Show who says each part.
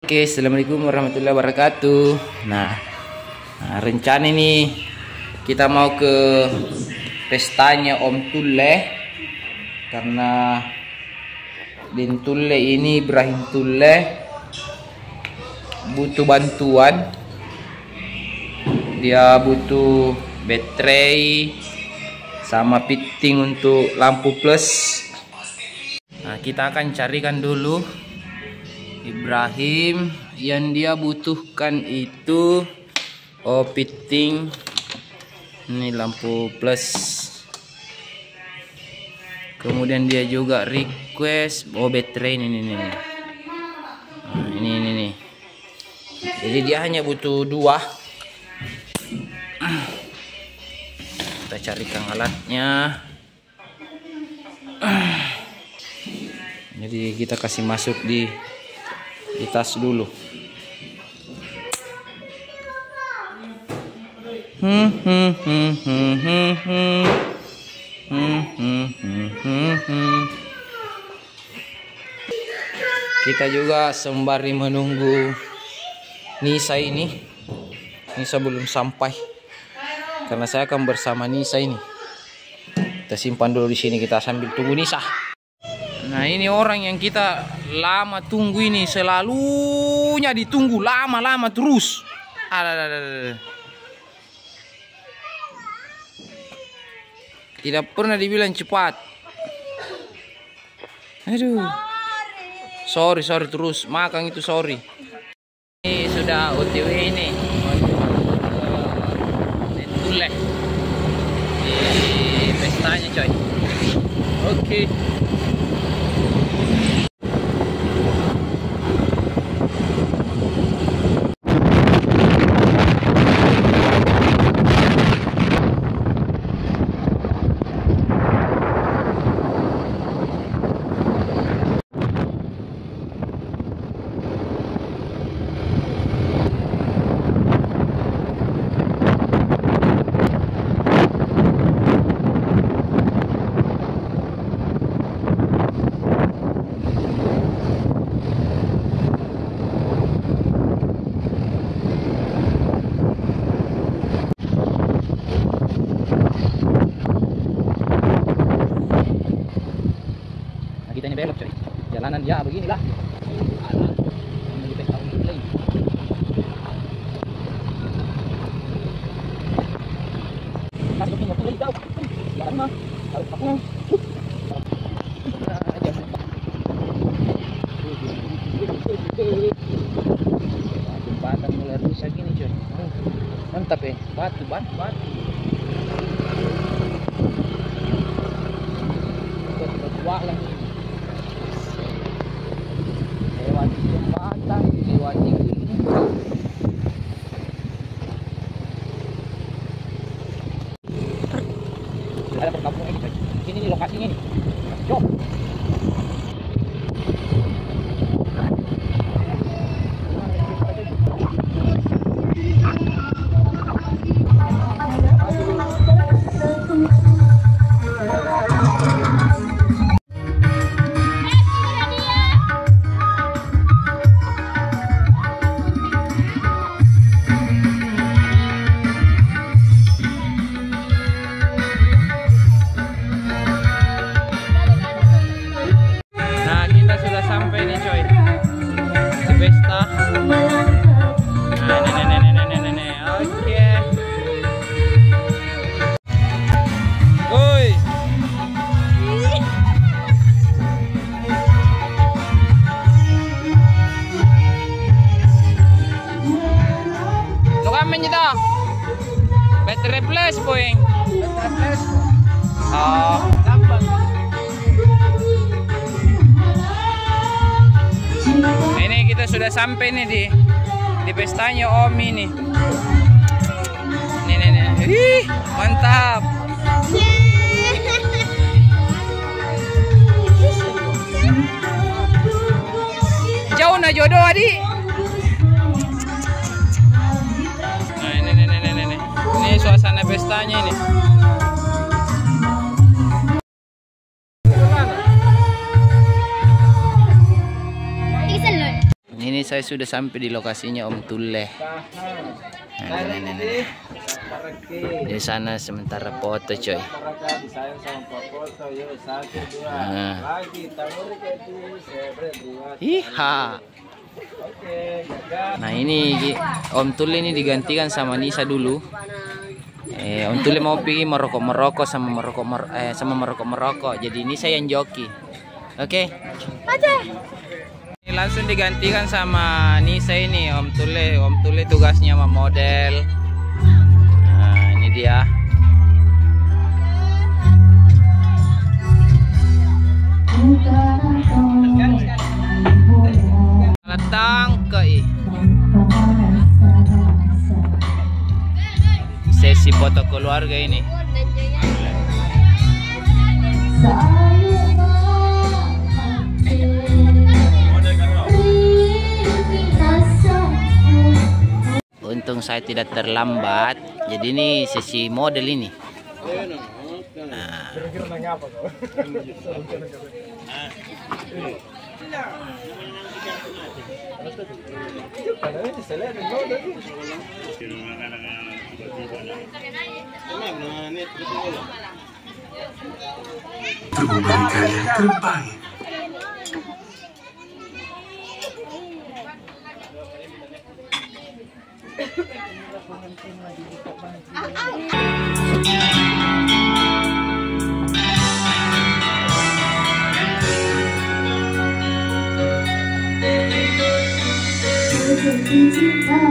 Speaker 1: Oke, assalamualaikum warahmatullahi wabarakatuh. Nah, rencana ini kita mau ke pestanya Om Tulle, karena Din Tulle ini, Ibrahim Tulle, butuh bantuan. Dia butuh baterai sama fitting untuk lampu plus. Nah, kita akan carikan dulu Ibrahim yang dia butuhkan itu. Oh, fitting ini lampu plus. Kemudian dia juga request baterai ini. Nah, ini nih. Jadi dia hanya butuh 2. Kita carikan alatnya. Jadi kita kasih masuk di tas dulu. Kita juga sembari menunggu Nisa ini. Nisa belum sampai, karena saya akan bersama Nisa ini. Kita simpan dulu di sini, kita sambil tunggu Nisa. Nah, ini orang yang kita lama tunggu ini, selalunya ditunggu lama-lama terus. Tidak pernah dibilang cepat. Aduh. Sorry terus, makan itu sorry. Ini sudah OTW ini. Tulle. Di pestanya, coy. Oke. Kita ini belok, coy. Jalanan ya beginilah. Jembatan mulai rusak gini, coy. Mantap ya, batu. Tua lah. Lewati jembatan, lewati ini. Ada perkampungan ini, ini nih lokasinya nih. Yuk. Baterai plus poing. Baterai plus. Oh. Ini kita sudah sampai nih di pestanya Om ini. Nih. Ih, mantap. Jauh na jodoh adik. Ini suasana pestanya ini. saya sudah sampai di lokasinya Om Tule. Nah. Di sana sementara foto coy. Iha. Nah ini Om Tule ini digantikan sama Nisa dulu. Om Tule mau pergi merokok sama merokok. Jadi ini saya yang joki. Oke. Ini langsung digantikan sama Nisa ini Om Tule. Om Tule tugasnya sama model. Nah, ini dia. Datang ke sesi foto keluarga ini. Untung saya tidak terlambat. Jadi ini sesi model ini. Nah.
Speaker 2: Memberikan yang terbaik.
Speaker 3: Cinta,